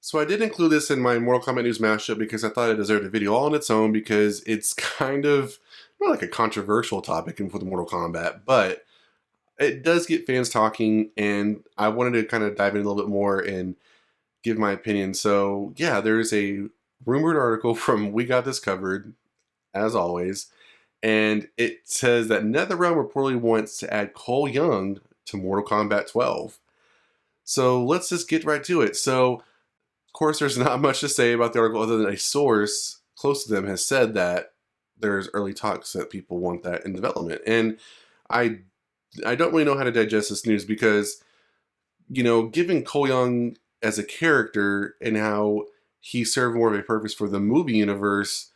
So I did include this in my Mortal Kombat news mashup because I thought it deserved a video all on its own because it's kind of not like a controversial topic in with Mortal Kombat, but it does get fans talking, and I wanted to kind of dive in a little bit more and give my opinion. So yeah, there's a rumored article from We Got This Covered, as always, and it says that NetherRealm reportedly wants to add Cole Young to Mortal Kombat 12. So let's just get right to it. So of course, there's not much to say about the article other than a source close to them has said that there's early talks that people want that in development. And I I don't really know how to digest this news because, given Cole Young as a character and how he served more of a purpose for the movie universe,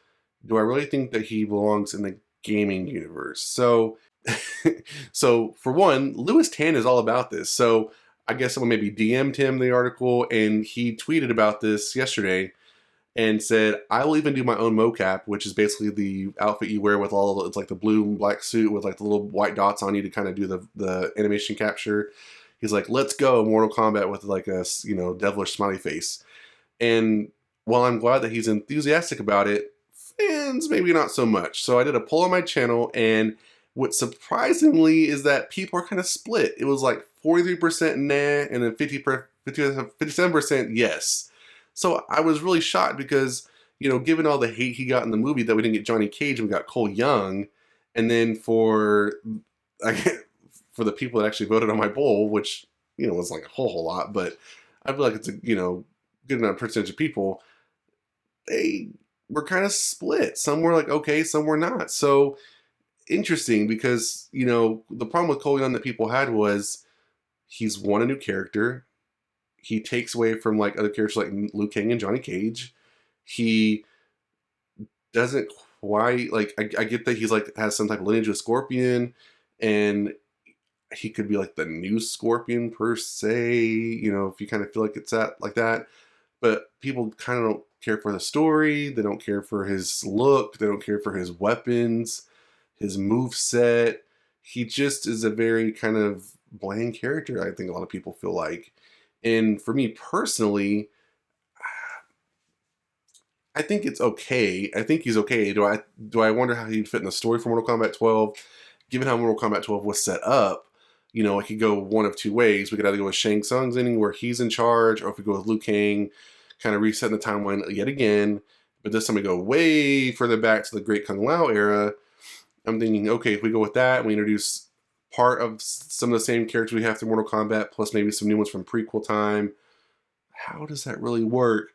do I really think that he belongs in the gaming universe? So, so for one, Lewis Tan is all about this. So I guess someone maybe DM'd him the article, and he tweeted about this yesterday and said, "I will even do my own mocap," which is basically the outfit you wear with it's like the blue and black suit with like the little white dots on you to kind of do the animation capture. He's like, "Let's go Mortal Kombat," with like a devilish smiley face. And while I'm glad that he's enthusiastic about it, fans maybe not so much. So I did a poll on my channel, and what surprisingly is that people are kind of split. It was like 43% nah, and then 57% yes. So I was really shocked because, given all the hate he got in the movie that we didn't get Johnny Cage and we got Cole Young, and then for the people that actually voted on my poll, which, was like a whole lot, but I feel like it's a, good enough percentage of people, they were kind of split. Some were like, okay, some were not. So interesting because, the problem with Cole Young that people had was he's a new character. He takes away from like other characters like Liu Kang and Johnny Cage. He doesn't quite like. I get that he's like has some type of lineage with Scorpion, and he could be like the new Scorpion per se. If you kind of feel like it's like that, but people kind of don't care for the story. They don't care for his look. They don't care for his weapons, his move set. He just is a very kind of bland character. I think a lot of people feel like. And for me personally, I think it's okay. I think he's okay. Do I wonder how he'd fit in the story for Mortal Kombat 12? Given how Mortal Kombat 12 was set up, it could go one of two ways. We could either go with Shang Tsung's ending where he's in charge, or if we go with Liu Kang, kind of resetting the timeline yet again. But this time we go way further back to the Great Kung Lao era. I'm thinking, okay, if we go with that, we introduce part of some of the same characters we have through Mortal Kombat, plus maybe some new ones from prequel time. How does that really work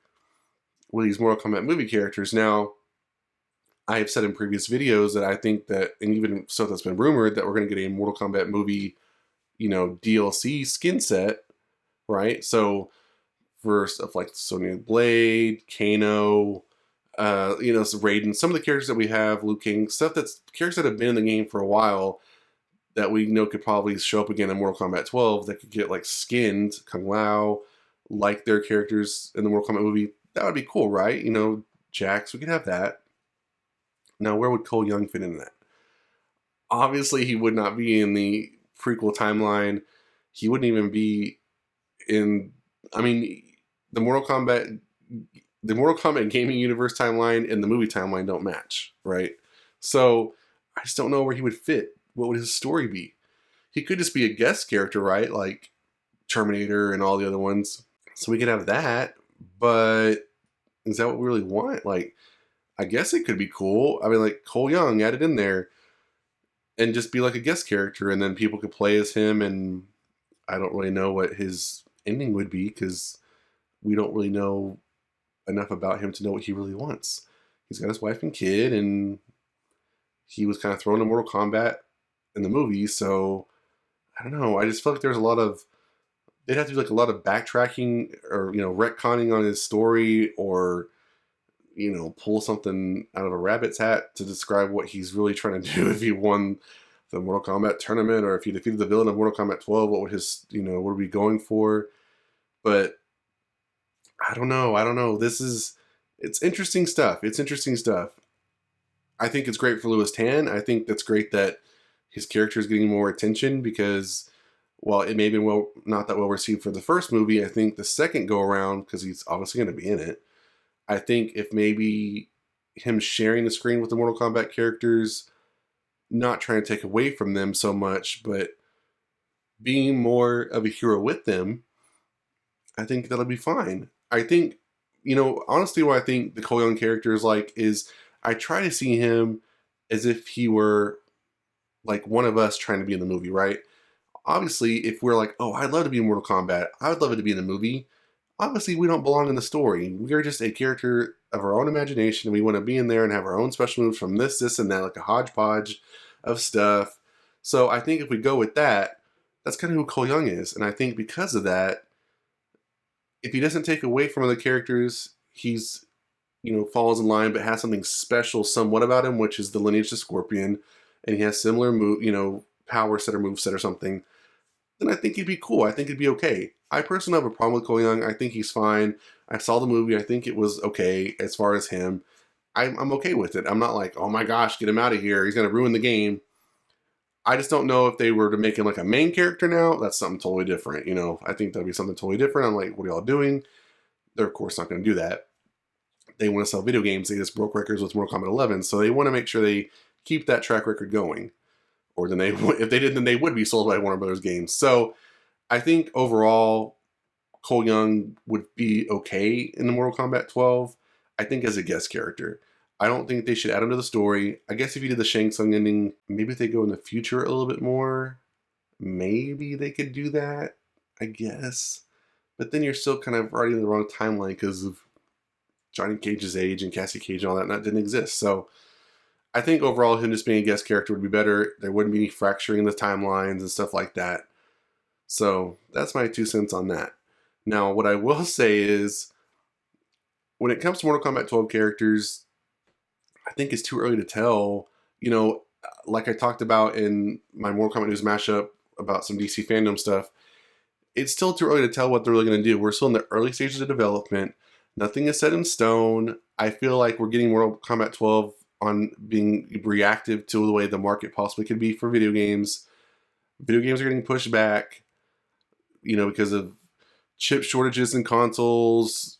with these Mortal Kombat movie characters? Now, I have said in previous videos that I think that, and even stuff that's been rumored, that we're going to get a Mortal Kombat movie, DLC skin set, right? So for stuff like Sonya Blade, Kano, Raiden, some of the characters that we have, Liu Kang, characters that have been in the game for a while, that we know could probably show up again in Mortal Kombat 12 that could get like skinned, Kung Lao, like their characters in the Mortal Kombat movie. That would be cool, right? Jax, we could have that. Now, where would Cole Young fit in that? Obviously, he would not be in the prequel timeline. He wouldn't even be in, the Mortal Kombat gaming universe timeline and the movie timeline don't match, right? So I just don't know where he would fit. What would his story be? He could just be a guest character, right? Like Terminator and all the other ones. So we could have that, but is that what we really want? Like, I guess it could be cool. Like Cole Young, add it in there and just be like a guest character, and then people could play as him, and I don't really know what his ending would be because we don't really know enough about him to know what he really wants. He's got his wife and kid, and he was kind of thrown in Mortal Kombat in the movie, so I don't know. I just feel like there's they'd have to do like a lot of backtracking or, retconning on his story, or, pull something out of a rabbit's hat to describe what he's really trying to do if he won the Mortal Kombat tournament, or if he defeated the villain of Mortal Kombat 12, what would what are we going for? But I don't know. It's interesting stuff. I think it's great for Lewis Tan. I think that's great that his character is getting more attention because while it may have been not that well received for the first movie, I think the second go around, because he's obviously going to be in it, I think if maybe him sharing the screen with the Mortal Kombat characters, not trying to take away from them so much, but being more of a hero with them, I think that'll be fine. I think, honestly, what I think the Cole Young character is like is I try to see him as if he were like one of us trying to be in the movie, right? Obviously, if we're like, oh, I'd love to be in Mortal Kombat, I would love it to be in the movie. Obviously, we don't belong in the story. We are just a character of our own imagination, and we want to be in there and have our own special moves from this, and that, like a hodgepodge of stuff. So I think if we go with that, that's kind of who Cole Young is. And I think because of that, if he doesn't take away from other characters, he's, falls in line, but has something special somewhat about him, which is the lineage of Scorpion, and he has similar power set or move set or something, then I think he'd be cool. I think it'd be okay. I personally have a problem with Cole Young. I think he's fine. I saw the movie. I think it was okay as far as him. I'm okay with it. I'm not like, oh my gosh, get him out of here. He's going to ruin the game. I just don't know if they were to make him like a main character now. That's something totally different. I think that'd be something totally different. I'm like, what are y'all doing? They're, of course, not going to do that. They want to sell video games. They just broke records with Mortal Kombat 11. So they want to make sure they keep that track record going. Or then if they did, then they would be sold by Warner Brothers Games. So I think overall, Cole Young would be okay in the Mortal Kombat 12. I think as a guest character. I don't think they should add him to the story. I guess if you did the Shang Tsung ending, maybe if they go in the future a little bit more, maybe they could do that, I guess. But then you're still kind of already in the wrong timeline because of Johnny Cage's age and Cassie Cage and all that, and that didn't exist. So I think overall him just being a guest character would be better. There wouldn't be any fracturing the timelines and stuff like that. So that's my 2 cents on that. Now, what I will say is, when it comes to Mortal Kombat 12 characters, I think it's too early to tell. Like I talked about in my Mortal Kombat News mashup about some DC fandom stuff, it's still too early to tell what they're really going to do. We're still in the early stages of development. Nothing is set in stone. I feel like we're getting Mortal Kombat 12 on being reactive to the way the market possibly could be for video games. Video games are getting pushed back, because of chip shortages in consoles,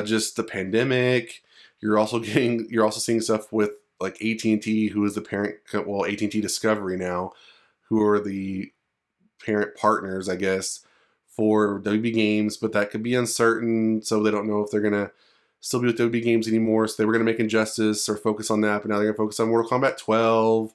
just the pandemic. You're also seeing stuff with like AT&T, who is the parent, well, AT&T Discovery now, who are the parent partners, I guess, for WB Games, but that could be uncertain, so they don't know if they're going to still be with WB Games anymore. So they were going to make Injustice or focus on that, but now they're going to focus on Mortal Kombat 12,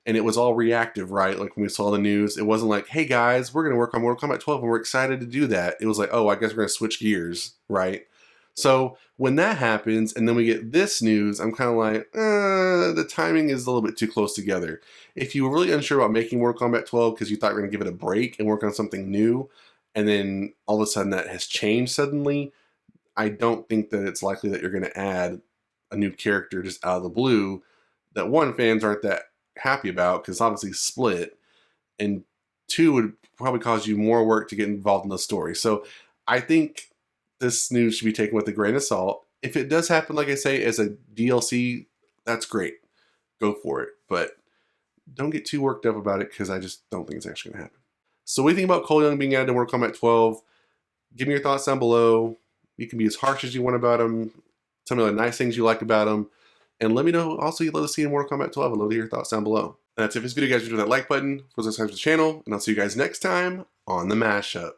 and it was all reactive, right? Like when we saw the news, it wasn't like, hey guys, we're going to work on Mortal Kombat 12, and we're excited to do that. It was like, oh, I guess we're going to switch gears, right? So when that happens, and then we get this news, I'm kind of like, the timing is a little bit too close together. If you were really unsure about making Mortal Kombat 12 because you thought you were going to give it a break and work on something new, and then all of a sudden that has changed suddenly, I don't think that it's likely that you're going to add a new character just out of the blue that, one, fans aren't that happy about because it's obviously split, and two, would probably cause you more work to get involved in the story. So I think this news should be taken with a grain of salt. If it does happen, like I say, as a DLC, that's great. Go for it. But don't get too worked up about it because I just don't think it's actually going to happen. So what do you think about Cole Young being added to Mortal Kombat 12? Give me your thoughts down below. You can be as harsh as you want about him. Tell me the nice things you like about him. And let me know also you'd love to see in Mortal Kombat 12. I'd love to hear your thoughts down below. And that's it for this video, guys. Subscribe to that like button, subscribe to the channel, and I'll see you guys next time on the Mashup.